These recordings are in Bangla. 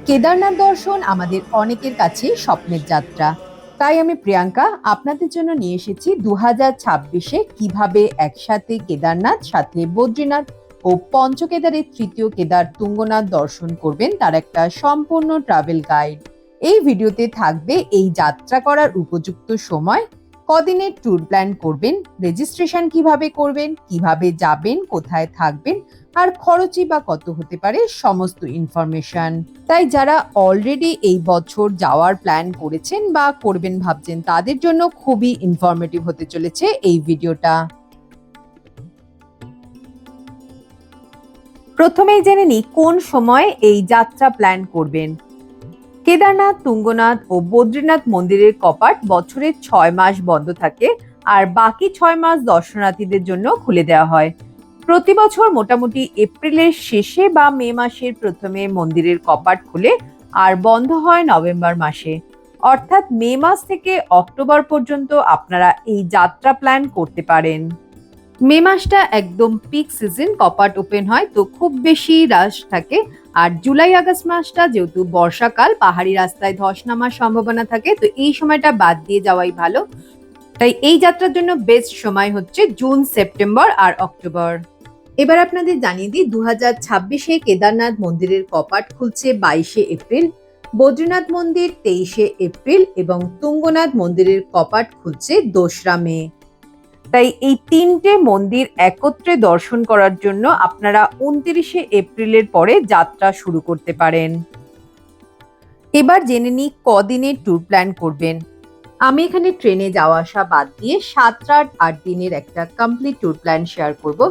কেদারনাথ দর্শন আমাদের অনেকের কাছে স্বপ্নের যাত্রা। তাই আমি প্রিয়াঙ্কা আপনাদের জন্য নিয়ে এসেছি 2026-এ কিভাবে একসাথে কেদারনাথ, সাথে বদ্রীনাথ ও পঞ্চকেদারের তৃতীয় কেদার তুঙ্গনাথ দর্শন করবেন তার একটা সম্পূর্ণ ট্রাভেল গাইড। এই ভিডিওতে থাকবে এই যাত্রা করার উপযুক্ত সময়, কদিনের ট্যুর প্ল্যান করবেন, রেজিস্ট্রেশন কিভাবে করবেন, কিভাবে যাবেন, কোথায় থাকবেন, আর খরচই বা কত হতে পারে, সমস্ত ইনফরমেশন। তাই যারা অলরেডি এই বছর যাওয়ার প্ল্যান করেছেন বা করবেন ভাবছেন তাদের জন্য খুবই ইনফরমেটিভ হতে চলেছে এই ভিডিওটা। প্রথমেই জেনে নিই কোন সময় এই যাত্রা প্ল্যান করবেন। কেদারনাথ, তুঙ্গনাথ ও বদ্রীনাথ মন্দিরের কপাট বছরের 6 মাস বন্ধ থাকে, আর বাকি 6 মাস দর্শনার্থীদের জন্য খুলে দেওয়া হয়। প্রতি বছর মোটামুটি এপ্রিলের শেষে বা মে মাসের প্রথমে মন্দিরের কপাট খুলে আর বন্ধ হয় নভেম্বর মাসে। অর্থাৎ মে মাস থেকে অক্টোবর পর্যন্ত আপনারা এই যাত্রা প্ল্যান করতে পারেন। মে মাসটা একদম পিক সিজন, কপাট ওপেন হয়, তো খুব বেশি রাশ থাকে। আর জুলাই আগস্ট মাসটা যেহেতু বর্ষাকাল, পাহাড়ি রাস্তায় ধস নামার সম্ভাবনা থাকে, তো এই সময়টা বাদ দিয়ে যাওয়াই ভালো। তাই এই যাত্রার জন্য বেস্ট সময় হচ্ছে জুন, সেপ্টেম্বর আর অক্টোবর। এবার আপনাদের জানিয়ে দিই 2026-এ কেদারনাথ মন্দিরের কপাট খুলছে 22শে এপ্রিল, বদ্রীনাথ মন্দির 23শে এপ্রিল এবং তুঙ্গনাথ মন্দিরের কপাট খুলছে 2রা মে। তাই এই তিনটে মন্দির একত্রে দর্শন করার জন্য আপনারা 29শে এপ্রিলের পরে যাত্রা শুরু করতে পারেন। এবার জেনে নিই কদিনের ট্যুর প্ল্যান করবেন। আমি এখানে ট্রেনে যাওয়া আসা বাদ দিয়ে 7 রাত 8 দিনের একটা কমপ্লিট ট্যুর প্ল্যান শেয়ার করব।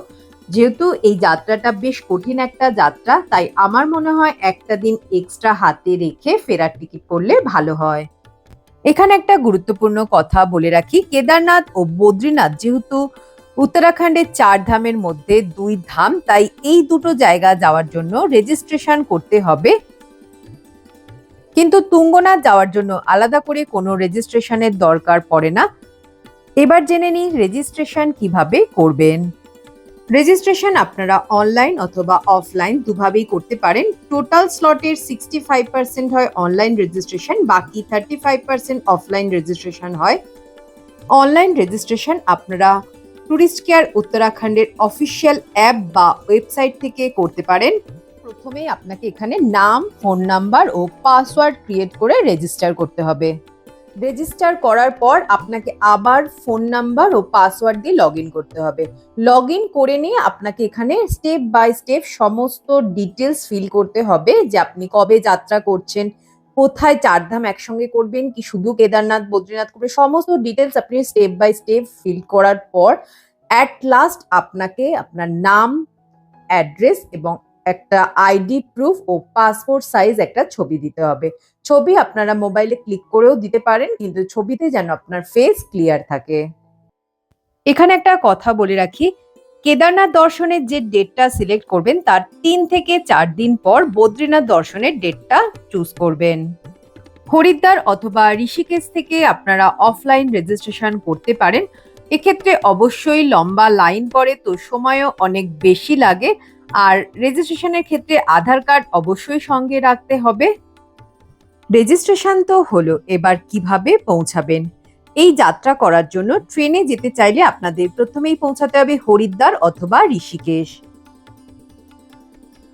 যেহেতু এই যাত্রাটা বেশ কঠিন একটা যাত্রা, তাই আমার মনে হয় একটা দিন এক্সট্রা হাতে রেখে ফেরার টিকিট করলে ভালো হয়। এখানে একটা গুরুত্বপূর্ণ কথা বলে রাখি, কেদারনাথ ও বদ্রীনাথ যেহেতু উত্তরাখণ্ডের 4 ধামের মধ্যে 2 ধাম, তাই এই দুটো জায়গা যাওয়ার জন্য রেজিস্ট্রেশন করতে হবে। কিন্তু তুঙ্গনাথ যাওয়ার জন্য আলাদা করে কোনো রেজিস্ট্রেশনের দরকার পড়ে না। এবার জেনে নিই রেজিস্ট্রেশন কিভাবে করবেন। রেজিস্ট্রেশন আপনারা অনলাইন অথবা অফলাইন দুভাবেই করতে পারেন। টোটাল স্লটের 65% হয় অনলাইন রেজিস্ট্রেশন, বাকি 35% অফলাইন রেজিস্ট্রেশন হয়। অনলাইন রেজিস্ট্রেশন আপনারা ট্যুরিস্ট কেয়ার উত্তরাখণ্ডের অফিসিয়াল অ্যাপ বা ওয়েবসাইট থেকে করতে পারেন। প্রথমেই আপনাকে এখানে নাম, ফোন নাম্বার ও পাসওয়ার্ড ক্রিয়েট করে রেজিস্টার করতে হবে। রেজিস্টার করার পর আপনাকে আবার ফোন নাম্বার ও পাসওয়ার্ড দিয়ে লগ ইন করতে হবে। লগ ইন করে নিয়ে আপনাকে এখানে স্টেপ বাই স্টেপ সমস্ত ডিটেলস ফিল করতে হবে, যে আপনি কবে যাত্রা করছেন, কোথায় 4 ধাম একসঙ্গে করবেন, কি শুধু কেদারনাথ বদ্রীনাথ করবেন, সমস্ত ডিটেলস আপনি স্টেপ বাই স্টেপ ফিল করার পর অ্যাট লাস্ট আপনাকে আপনার নাম, অ্যাড্রেস এবং একটা ID proof oh passport size একটা ছবি দিতে হবে। ছবি আপনারা মোবাইলে ক্লিক করেও দিতে পারেন, কিন্তু ছবিতে যেন আপনার ফেস ক্লিয়ার থাকে। এখানে একটা কথা বলে রাখি, কেদারনাথ দর্শনের যে ডেটটা সিলেক্ট করবেন তার 3 থেকে 4 দিন পর বদ্রীনাথ দর্শনের ডেটটা চুজ করবেন। হরিদ্বার অথবা ঋষিকেশ থেকে আপনারা অফলাইন রেজিস্ট্রেশন করতে পারেন। এক্ষেত্রে অবশ্যই লম্বা লাইন পড়ে, তো সময়ও অনেক বেশি লাগে। আর রেজিস্ট্রেশনের ক্ষেত্রে আধার কার্ড অবশ্যই সঙ্গে রাখতে হবে। রেজিস্ট্রেশন তো হলো, এবার কিভাবে পৌঁছাবেন। এই যাত্রা করার জন্য ট্রেনে যেতে চাইলে আপনাদের প্রথমেই পৌঁছাতে হবে হরিদ্বার অথবা ঋষিকেশ।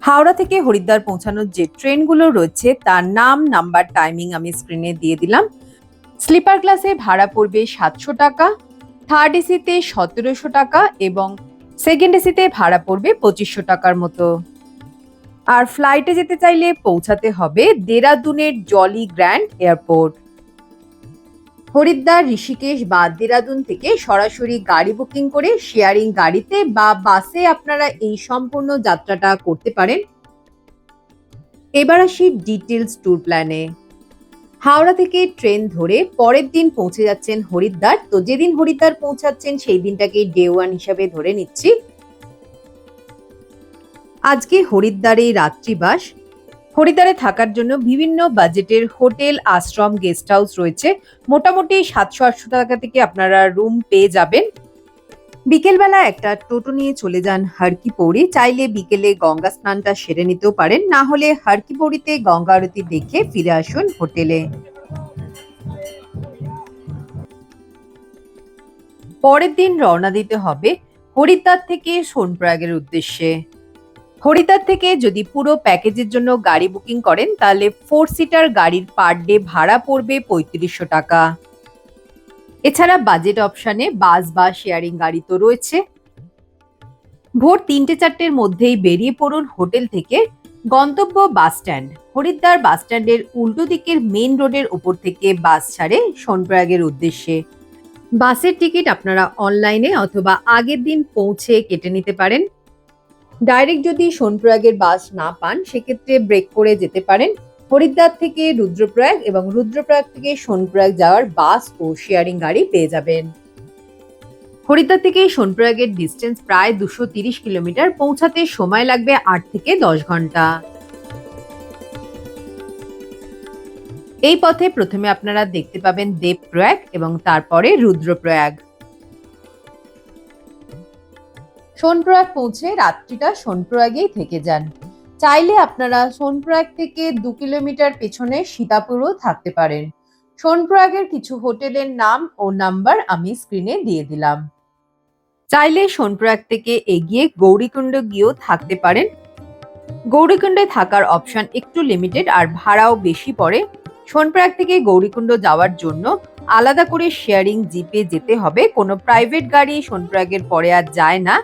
হাওড়া থেকে হরিদ্বার পৌঁছানোর যে ট্রেনগুলো রয়েছে তার নাম, নাম্বার, টাইমিং আমি স্ক্রিনে দিয়ে দিলাম। স্লিপার ক্লাসে ভাড়া পড়বে 700 টাকা, থার্ড এসিতে 1700 টাকা এবং সেকেন্ড এসিতে ভাড়া পড়বে 2500 টাকার মতো। আর ফ্লাইটে যেতে চাইলে পৌঁছাতে হবে দেরাদুনের জলি গ্র্যান্ড এয়ারপোর্ট। হরিদ্বার, ঋষিকেশ বা দেরাদুন থেকে সরাসরি গাড়ি বুকিং করে শেয়ারিং গাড়িতে বা বাসে আপনারা এই সম্পূর্ণ যাত্রাটা করতে পারেন। এবার আসি ডিটেলস ট্যুর প্ল্যানে। হাওড়া থেকে ট্রেন ধরে পরের দিন পৌঁছে যাচ্ছেন হরিদ্বার, তো যেদিন হরিদ্বার পৌঁছাচ্ছেন সেই দিনটাকে ডে 1 হিসাবে ধরে নিচ্ছি। আজকে হরিদ্বারে রাত্রিবাস। হরিদ্বারে থাকার জন্য বিভিন্ন বাজেটের হোটেল, আশ্রম, গেস্ট হাউস রয়েছে। মোটামুটি 700-800 টাকা থেকে আপনারা রুম পেয়ে যাবেন। বিকেলবেলা একটা টোটো নিয়ে চলে যান হরকি পৌড়ি। চাইলে বিকেলে গঙ্গা স্নানটা সেরে নিতেও পারেন, না হলে হরকি পৌড়িতে গঙ্গা আরতি দেখে ফিরে আসুন হোটেলে। পরের দিন রওনা দিতে হবে হরিদ্বার থেকে সোনপ্রয়াগের উদ্দেশ্যে। হরিদ্বার থেকে যদি পুরো প্যাকেজের জন্য গাড়ি বুকিং করেন তাহলে 4 সিটার গাড়ির পার ডে ভাড়া পড়বে 3500 টাকা। এছাড়া বাজেট অপশনে বাস বা শেয়ারিং গাড়ি তো রয়েছে। ভোর 3টে-4টের মধ্যেই বেরিয়ে পড়ুন হোটেল থেকে। গন্তব্য বাস স্ট্যান্ড। হরিদ্বার বাস স্ট্যান্ডের উল্টো দিকের মেইন রোডের উপর থেকে বাস ছাড়ে সোনপ্রয়াগের উদ্দেশ্যে। বাসের টিকিট আপনারা অনলাইনে অথবা আগের দিন পৌঁছে কেটে নিতে পারেন। ডাইরেক্ট যদি সোনপ্রয়াগের বাস না পান সেক্ষেত্রে ব্রেক করে যেতে পারেন। হরিদ্বার থেকে রুদ্রপ্রয়াগ এবং রুদ্রপ্রয়াগ থেকে সোনপ্রয়াগ যাওয়ার বাস ও শেয়ারিং গাড়ি পেয়ে যাবেন। হরিদ্বার থেকে সোনপ্রয়াগের ডিস্টেন্স প্রায় 230 কিলোমিটার। পৌঁছাতে সময় লাগবে 8 থেকে 10 ঘন্টা। এই পথে প্রথমে আপনারা দেখতে পাবেন দেবপ্রয়াগ এবং তারপরে রুদ্রপ্রয়াগ। সোনপ্রয়াগ পৌঁছে রাত্রিটা সোনপ্রয়াগেই থেকে যান। চাইলে আপনারা সোনপ্রয়াগ থেকে 2 কিলোমিটার পেছনে সীতাপুরও থাকতে পারেন। সোনপ্রয়াগের কিছু হোটেলের নাম ও নাম্বার আমি স্ক্রিনে দিয়ে দিলাম। চাইলে সোনপ্রয়াগ থেকে এগিয়ে গৌরীকুণ্ড গিয়েও থাকতে পারেন। গৌরীকুণ্ডে থাকার অপশন একটু লিমিটেড আর ভাড়াও বেশি পড়ে। সোনপ্রয়াগ থেকে গৌরীকুণ্ড যাওয়ার জন্য আলাদা করে শেয়ারিং জিপে যেতে হবে। কোনো প্রাইভেট গাড়ি সোনপ্রয়াগের পরে আর যায় না,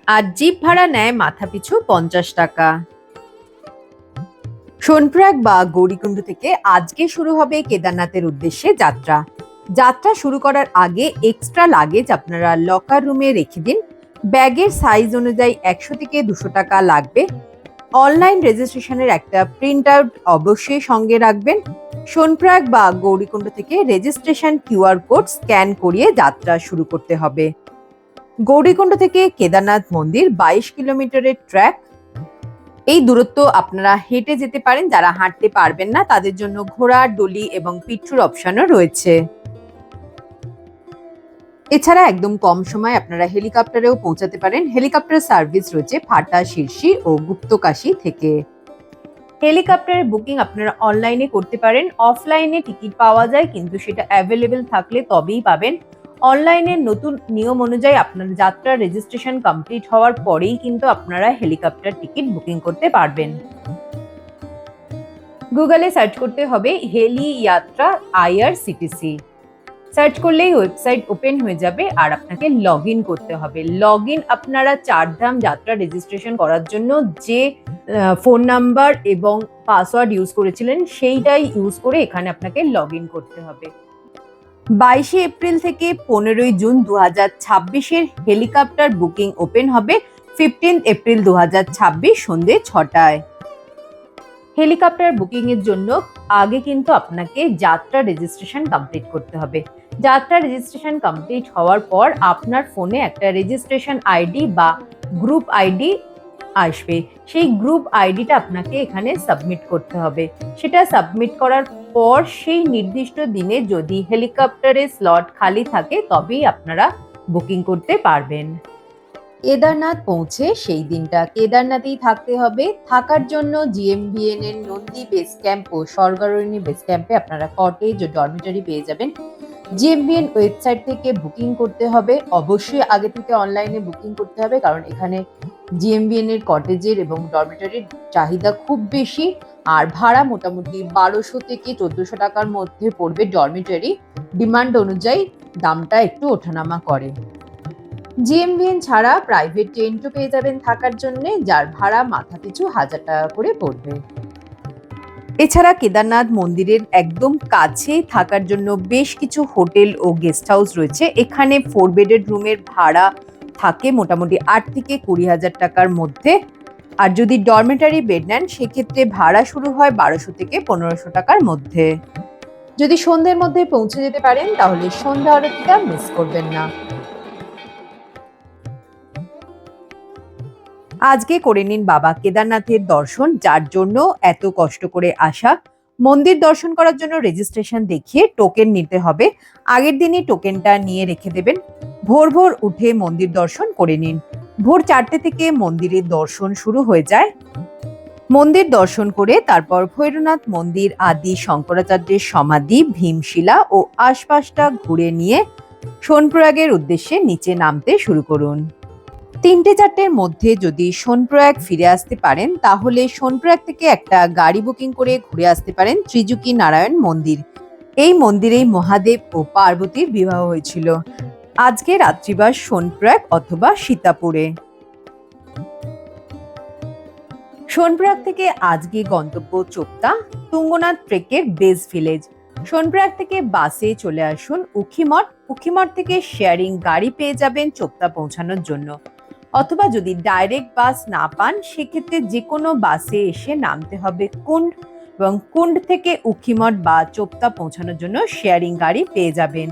আর জিপ ভাড়া নেয় মাথাপিছু 50 টাকা। সোনপ্রয়াগ বা গৌরীকুণ্ড থেকে আজকে শুরু হবে কেদারনাথের উদ্দেশ্যে যাত্রা। যাত্রা শুরু করার আগে এক্সট্রা লাগেজ আপনারা লকার রুমে রেখে দিন। ব্যাগের সাইজ অনুযায়ী 100 থেকে 200 টাকা লাগবে। অনলাইন রেজিস্ট্রেশনের একটা প্রিন্ট আউট অবশ্যই সঙ্গে রাখবেন। সোনপ্রয়াগ বা গৌরীকুণ্ড থেকে রেজিস্ট্রেশন কিউআর কোড স্ক্যান করিয়ে যাত্রা শুরু করতে হবে। গৌরীকুণ্ড থেকে কেদারনাথ মন্দির 22 কিলোমিটারের ট্র্যাক। এই দূরত্ব আপনারা হেঁটে যেতে পারেন, যারা হাঁটতে পারবেন না তাদের জন্য ঘোড়া, ডলি এবং পিঠুর অপশনও রয়েছে। এছাড়া একদম কম সময় আপনারা হেলিকপ্টারেও পৌঁছাতে পারেন। হেলিকপ্টার সার্ভিস রয়েছে ফাটা, শিরসি ও গুপ্তকাশী থেকে। হেলিকপ্টারের বুকিং আপনারা অনলাইনে করতে পারেন। অফলাইনে টিকিট পাওয়া যায়, কিন্তু সেটা অ্যাভেলেবেল থাকলে তবেই পাবেন। অনলাইনের নতুন নিয়ম অনুযায়ী আপনার যাত্রার রেজিস্ট্রেশন কমপ্লিট হওয়ার পরেই কিন্তু আপনারা হেলিকপ্টার টিকিট বুকিং করতে পারবেন। গুগলে সার্চ করতে হবে হেলি যাত্রা IRCTC। সার্চ করলেই ওয়েবসাইট ওপেন হয়ে যাবে আর আপনাকে লগ ইন করতে হবে। লগ ইন আপনারা 4 ধাম যাত্রা রেজিস্ট্রেশন করার জন্য যে ফোন নাম্বার এবং পাসওয়ার্ড ইউজ করেছিলেন সেইটাই ইউজ করে এখানে আপনাকে লগ ইন করতে হবে। 22 এপ্রিল থেকে 15 জুন 2026 হেলিকপ্টার বুকিং ওপেন হবে 15 এপ্রিল 2026 সন্ধ্যে 6টায়। হেলিকপ্টার বুকিং এর জন্য আগে কিন্তু আপনাকে যাত্রা রেজিস্ট্রেশন কমপ্লিট করতে হবে। যাত্রা রেজিস্ট্রেশন কমপ্লিট হওয়ার পর আপনার ফোনে একটা রেজিস্ট্রেশন আইডি বা গ্রুপ আইডি আসবে। সেই গ্রুপ আইডিটা আপনাকে এখানে সাবমিট করতে হবে। সেটা সাবমিট করার পর সেই নির্দিষ্ট দিনে যদি হেলিকপ্টারের স্লট খালি থাকে তবেই আপনারা বুকিং করতে পারবেন। কেদারনাথ পৌঁছে সেই দিনটা কেদারনাথেই থাকতে হবে। থাকার জন্য GMBN এর নন্দী বেস ক্যাম্প ও স্বর্গারোহিণী বেস ক্যাম্পে আপনারা কটেজ ও ডরমিটরি পেয়ে যাবেন। GMBN ওয়েবসাইট থেকে বুকিং করতে হবে। অবশ্যই আগে থেকে অনলাইনে বুকিং করতে হবে, কারণ এখানে GMBN এর কটেজের এবং ডরমিটরির চাহিদা খুব বেশি, আর ভাড়া মোটামুটি 1200 থেকে 1400 টাকার মধ্যে পড়বে ডরমিটরি। ডিমান্ড অনুযায়ী দামটা একটু ওঠানামা করে। GMBN ছাড়া প্রাইভেট টেন্টও পেয়ে যাবেন থাকার জন্য, যার ভাড়া মাথাপিছু 1000 টাকা করে পড়বে। এছাড়া কেদারনাথ মন্দিরের একদম কাছে থাকার জন্য বেশ কিছু হোটেল ও গেস্ট হাউস রয়েছে। এখানে 4 বেডেড রুমের ভাড়া থাকে মোটামুটি 8 থেকে 20,000 টাকার মধ্যে। আর যদি ডরমেটারি বেড নেন সেক্ষেত্রে ভাড়া শুরু হয় 1200 থেকে 1500 টাকার মধ্যে। যদি সন্ধ্যের মধ্যে পৌঁছে যেতে পারেন তাহলে সন্ধ্যা আরতিটা মিস করবেন না। আজকে করে নিন বাবা কেদারনাথের দর্শন, যার জন্য এত কষ্ট করে আসা। মন্দির দর্শন করার জন্য রেজিস্ট্রেশন দেখিয়ে টোকেন নিতে হবে। আগের দিনই টোকেনটা নিয়ে রেখে দেবেন। ভোর ভোর উঠে মন্দির দর্শন করে নিন। ভোর 4টে থেকে মন্দিরের দর্শন শুরু হয়ে যায়। মন্দির দর্শন করে তারপর ভৈরবনাথ মন্দির, আদি শঙ্করাচার্যের সমাধি, ভীমশিলা ও আশপাশটা ঘুরে নিয়ে সোনপ্রয়াগের উদ্দেশ্যে নিচে নামতে শুরু করুন। 3টে-4টের মধ্যে যদি সোনপ্রয়াগ ফিরে আসতে পারেন তাহলে সোনপ্রয়াগ থেকে একটা গাড়ি বুকিং করে ঘুরে আসতে পারেন ত্রিযুকি নারায়ণ মন্দির। এই মন্দিরেই মহাদেব ও পার্বতীর বিবাহ হয়েছিল। আজকে রাত্রিবাস সোনপ্রয়াগ অথবা সীতাপুরে। সোনপ্রয়াগ থেকে আজকে গন্তব্য চোপতা, তুঙ্গনাথ ট্রেকের বেস ভিলেজ। সোনপ্রয়াগ থেকে বাসে চলে আসুন উখিমঠ। উখিমঠ থেকে শেয়ারিং গাড়ি পেয়ে যাবেন চোপতা পৌঁছানোর জন্য, অথবা যদি ডাইরেক্ট বাস না পান সেক্ষেত্রে যে কোনো বাসে এসে নামতে হবে কুন্ড, এবং কুন্ড থেকে উখিমঠ বা চোপতা পৌঁছানোর জন্য শেয়ারিং গাড়ি পেয়ে যাবেন।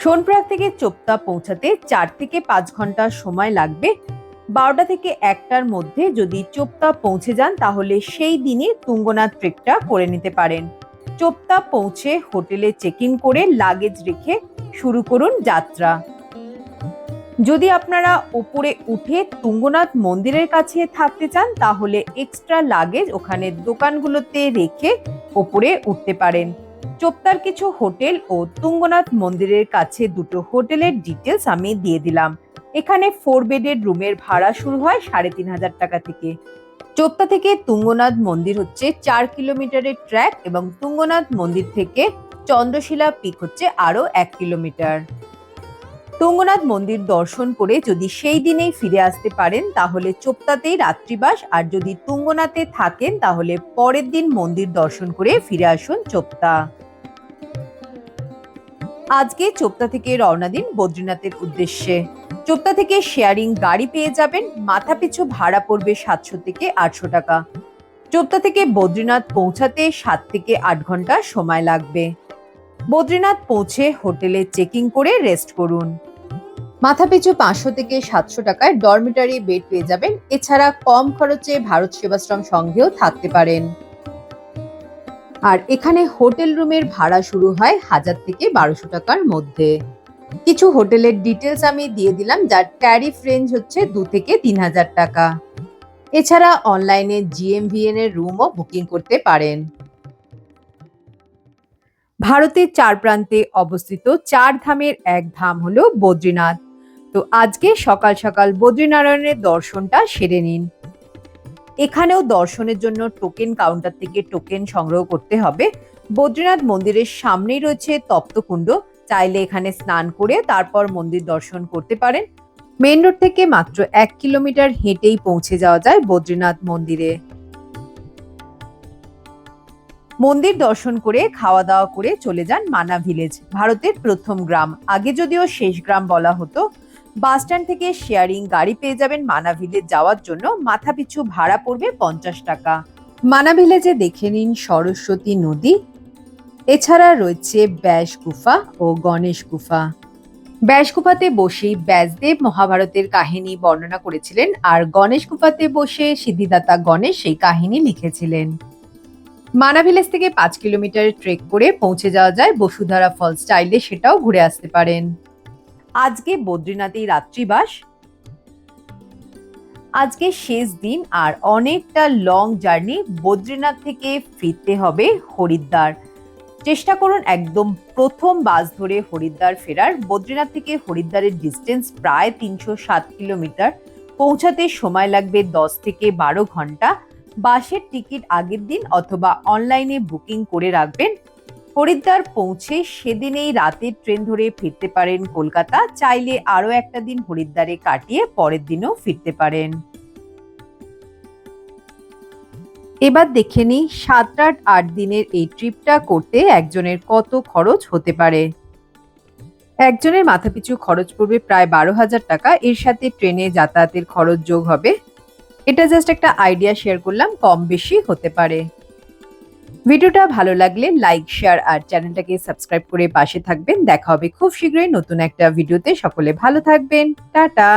সোনপ্রয়াগ থেকে চোপতা পৌঁছাতে 4 থেকে 5 ঘন্টা সময় লাগবে। 12টা থেকে 1টার মধ্যে যদি চোপতা পৌঁছে যান তাহলে সেই দিনই তুঙ্গনাথ ট্রেকটা করে নিতে পারেন। চোপতা পৌঁছে হোটেলে চেক ইন করে লাগেজ রেখে শুরু করুন যাত্রা। যদি আপনারা উপরে উঠে তুঙ্গনাথ মন্দিরের কাছে থাকতে চান তাহলে এক্সট্রা লাগেজ ওখানে দোকানগুলোতে রেখে উপরে উঠতে পারেন। চোপতার কিছু হোটেল ও তুঙ্গনাথ মন্দিরের কাছে দুটো হোটেলের ডিটেলস আমি দিয়ে দিলাম। এখানে 4 বেডের রুমের ভাড়া শুরু হয় 3,500 টাকা থেকে। চোপতা থেকে তুঙ্গনাথ মন্দির হচ্ছে 4 কিলোমিটারের ট্র্যাক এবং তুঙ্গনাথ মন্দির থেকে চন্দ্রশিলা পিক হচ্ছে আরো 1 কিলোমিটার। তুঙ্গনাথ মন্দির দর্শন করে যদি সেই দিনেই ফিরে আসতে পারেন তাহলে চোপতাতেই রাত্রিবাস, আর যদি তুঙ্গনাথে থাকেন তাহলে পরের দিন মন্দির দর্শন করে ফিরে আসুন চোপতা। আজকে চোপতা থেকে রওনা দিন বদ্রীনাথের উদ্দেশ্যে। চোপতা থেকে শেয়ারিং গাড়ি পেয়ে যাবেন, মাথাপিছু ভাড়া পড়বে 700 থেকে 800 টাকা। চোপতা থেকে বদ্রীনাথ পৌঁছাতে 7 থেকে 8 ঘন্টা সময় লাগবে। বদ্রীনাথ পৌঁছে হোটেলে চেকিং করে রেস্ট করুন। মাথাপিছু 500 থেকে 700 টাকায় ডরমিটারি বেড পেয়ে যাবেন। এছাড়া কম খরচে ভারত সেবাশ্রম সংঘেও থাকতে পারেন। আর এখানে হোটেল রুমের ভাড়া শুরু হয় 1000 থেকে 1200 টাকার মধ্যে। কিছু হোটেলের ডিটেলস আমি দিয়ে দিলাম, যার ট্যারিফ রেঞ্জ হচ্ছে 2 থেকে 3000 টাকা। এছাড়া অনলাইনে GMVN এর রুমও বুকিং করতে পারেন। ভারতের 4 প্রান্তে অবস্থিত 4 ধামের এক ধাম হলো বদ্রীনাথ। তো আজকে সকাল সকাল বদ্রীনারায়ণের দর্শনটা সেরে নিন। এখানেও দর্শনের জন্য টোকেন কাউন্টার থেকে টোকেন সংগ্রহ করতে হবে। বদ্রীনাথ মন্দিরের সামনেই রয়েছে তপ্তকুণ্ড, চাইলে এখানে স্নান করে তারপর মন্দির দর্শন করতে পারেন। মেইন রোড থেকে মাত্র 1 কিলোমিটার হেঁটেই পৌঁছে যাওয়া যায় বদ্রীনাথ মন্দিরে। মন্দির দর্শন করে খাওয়া দাওয়া করে চলে যান মানা ভিলেজ, ভারতের প্রথম গ্রাম। আগে যদিও শেষ গ্রাম বলা হতো। বাস স্ট্যান্ড থেকে শেয়ারিং গাড়ি পেয়ে যাবেন মানা ভিলেজ যাওয়ার জন্য। মাথাপিছু ভাড়া পড়বে 50 টাকা। মানা ভিলেজে দেখে নিন সরস্বতী নদী। এছাড়া রয়েছে ব্যাস গুফা ও গণেশ গুফা। ব্যাস গুফাতে বসেই ব্যাসদেব মহাভারতের কাহিনী বর্ণনা করেছিলেন, আর গণেশ গুফাতে বসে সিদ্ধিদাতা গণেশ সেই কাহিনী লিখেছিলেন। মানা ভিলেজ থেকে 5 কিলোমিটার ট্রেক করে পৌঁছে যাওয়া যায় বসুধারা ফলস, চাইলে সেটাও ঘুরে আসতে পারেন। আজকে বদ্রীনাথেই রাত্রিবাস। আজকে শেষ দিন আর অনেকটা লং জার্নি। বদ্রীনাথ থেকে ফিরতে হবে হরিদ্বার। চেষ্টা করুন একদম প্রথম বাস ধরে হরিদ্বার ফেরার। বদ্রীনাথ থেকে হরিদ্বারের ডিস্টেন্স প্রায় 307 কিলোমিটার। পৌঁছাতে সময় লাগবে 10 থেকে 12 ঘন্টা। বাসের টিকিট আগের দিন অথবা অনলাইনে বুকিং করে রাখবেন। হরিদ্বার পৌঁছে সেদিনেই রাতের ট্রেন ধরে ফিরতে পারেন কলকাতা। চাইলে আরো একটা দিন হরিদ্বারে কাটিয়ে পরের দিনও ফিরতে পারেন। এবার দেখে নিই 7-8 দিনের এই ট্রিপটা করতে একজনের কত খরচ হতে পারে। একজনের মাথাপিছু খরচ পড়বে প্রায় 12,000 টাকা। এর সাথে ট্রেনে যাতায়াতের খরচ যোগ হবে। এটা জাস্ট একটা আইডিয়া শেয়ার করলাম, কম বেশি হতে পারে। ভিডিওটা ভালো লাগলে লাইক, শেয়ার আর চ্যানেলটাকে সাবস্ক্রাইব করে পাশে থাকবেন। দেখা হবে খুব শীঘ্রই নতুন একটা ভিডিওতে। সকলে ভালো থাকবেন। টাটা।